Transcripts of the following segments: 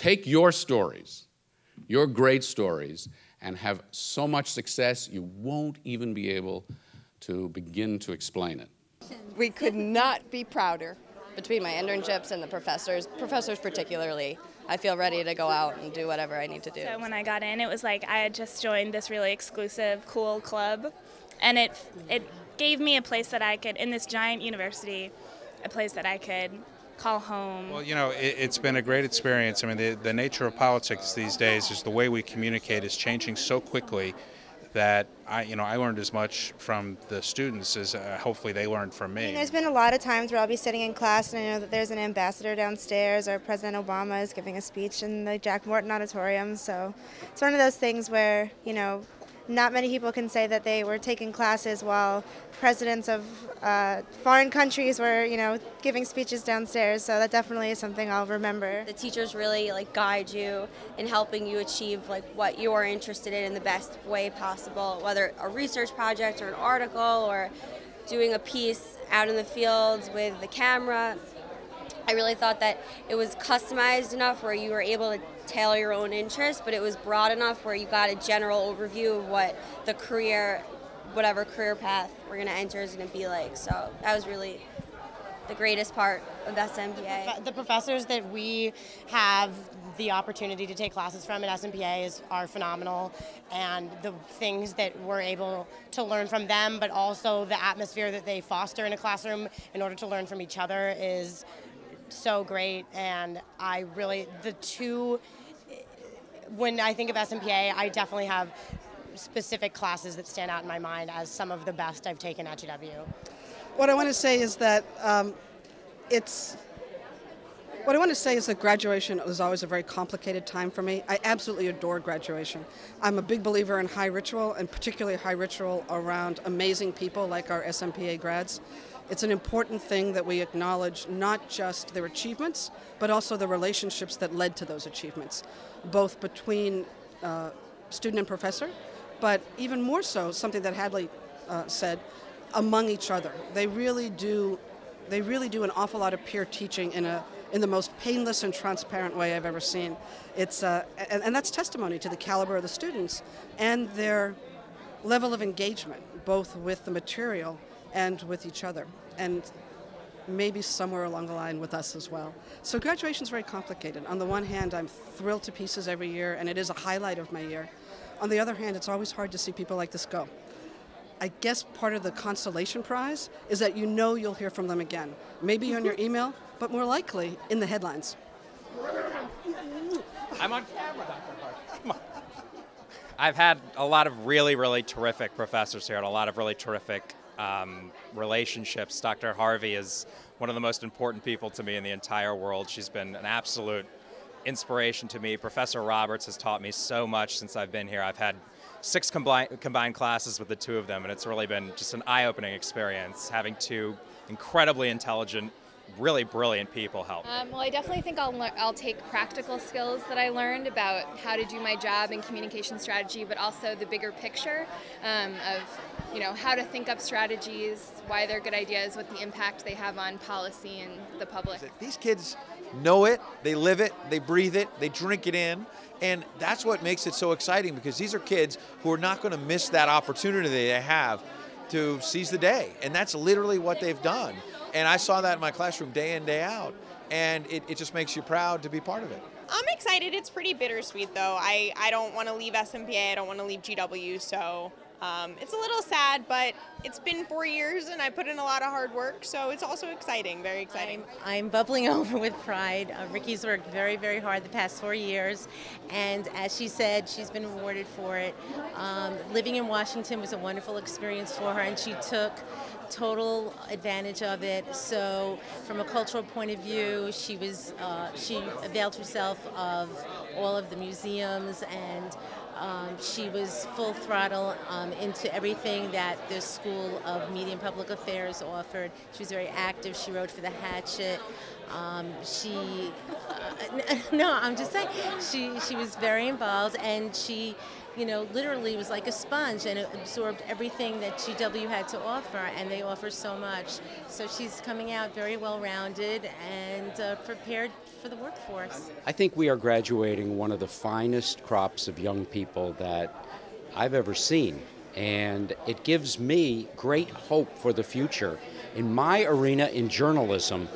take your stories, your great stories, and have so much success you won't even be able to begin to explain it. We could not be prouder. Between my internships and the professors particularly, I feel ready to go out and do whatever I need to do. So when I got in, it was like I had just joined this really exclusive, cool club, and it gave me a place that I could, in this giant university, a place that I could call home. Well, you know, it's been a great experience. I mean, the nature of politics these days is the way we communicate is changing so quickly that I learned as much from the students as hopefully they learned from me. There's been a lot of times where I'll be sitting in class and I know that there's an ambassador downstairs or President Obama is giving a speech in the Jack Morton Auditorium. So it's one of those things where, not many people can say that they were taking classes while presidents of foreign countries were, giving speeches downstairs. So that definitely is something I'll remember. The teachers really guide you in helping you achieve what you are interested in the best way possible, whether a research project or an article or doing a piece out in the fields with the camera. I really thought that it was customized enough where you were able to tailor your own interests, but it was broad enough where you got a general overview of what the career, whatever career path we're going to enter is going to be like. So that was really the greatest part of SMPA. The professors that we have the opportunity to take classes from at SMPA are phenomenal, and the things that we're able to learn from them, but also the atmosphere that they foster in a classroom in order to learn from each other is so great. And when I think of SMPA, I definitely have specific classes that stand out in my mind as some of the best I've taken at GW. What I want to say is that graduation is always a very complicated time for me. I absolutely adore graduation. I'm a big believer in high ritual, and particularly high ritual around amazing people like our SMPA grads. It's an important thing that we acknowledge not just their achievements, but also the relationships that led to those achievements, both between student and professor, but even more so, something that Hadley said, among each other. They really do an awful lot of peer teaching in the most painless and transparent way I've ever seen. And that's testimony to the caliber of the students and their level of engagement, both with the material and with each other, and maybe somewhere along the line with us as well. So graduation is very complicated. On the one hand, I'm thrilled to pieces every year, and it is a highlight of my year. On the other hand, it's always hard to see people like this go. I guess part of the consolation prize is that you'll hear from them again. Maybe on your email, but more likely in the headlines. I'm on camera, Dr. Hart. Come on. I've had a lot of really, really terrific professors here and a lot of really terrific relationships. Dr. Harvey is one of the most important people to me in the entire world. She's been an absolute inspiration to me. Professor Roberts has taught me so much since I've been here. I've had 6 combined classes with the 2 of them, and it's really been just an eye-opening experience having 2 incredibly intelligent, really brilliant people help. Well, I definitely think I'll take practical skills that I learned about how to do my job in communication strategy, but also the bigger picture of how to think up strategies, why they're good ideas, what the impact they have on policy and the public. These kids know it, they live it, they breathe it, they drink it in, and that's what makes it so exciting, because these are kids who are not going to miss that opportunity they have to seize the day, and that's literally what they've done. And I saw that in my classroom day in, day out, and it just makes you proud to be part of it. I'm excited. It's pretty bittersweet, though. I don't want to leave SMPA. I don't want to leave GW, so it's a little sad, but it's been 4 years, and I put in a lot of hard work, so it's also exciting, very exciting. I'm bubbling over with pride. Ricky's worked very, very hard the past 4 years, and as she said, she's been rewarded for it. Living in Washington was a wonderful experience for her, and she took total advantage of it. So from a cultural point of view, she availed herself of all of the museums, and she was full throttle into everything that the School of Media and Public Affairs offered. She was very active. She wrote for the Hatchet. No, I'm just saying, she was very involved, and she, you know, literally was like a sponge, and it absorbed everything that GW had to offer, and they offer so much. So she's coming out very well-rounded and prepared for the workforce. I think we are graduating one of the finest crops of young people that I've ever seen, and it gives me great hope for the future. In my arena in journalism,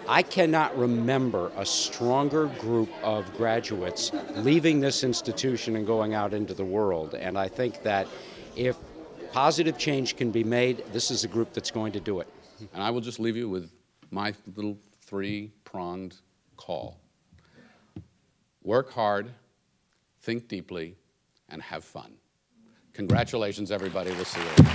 I cannot remember a stronger group of graduates leaving this institution and going out into the world. And I think that if positive change can be made, this is a group that's going to do it. And I will just leave you with my little three-pronged call. Work hard, think deeply, and have fun. Congratulations, everybody. We'll see you.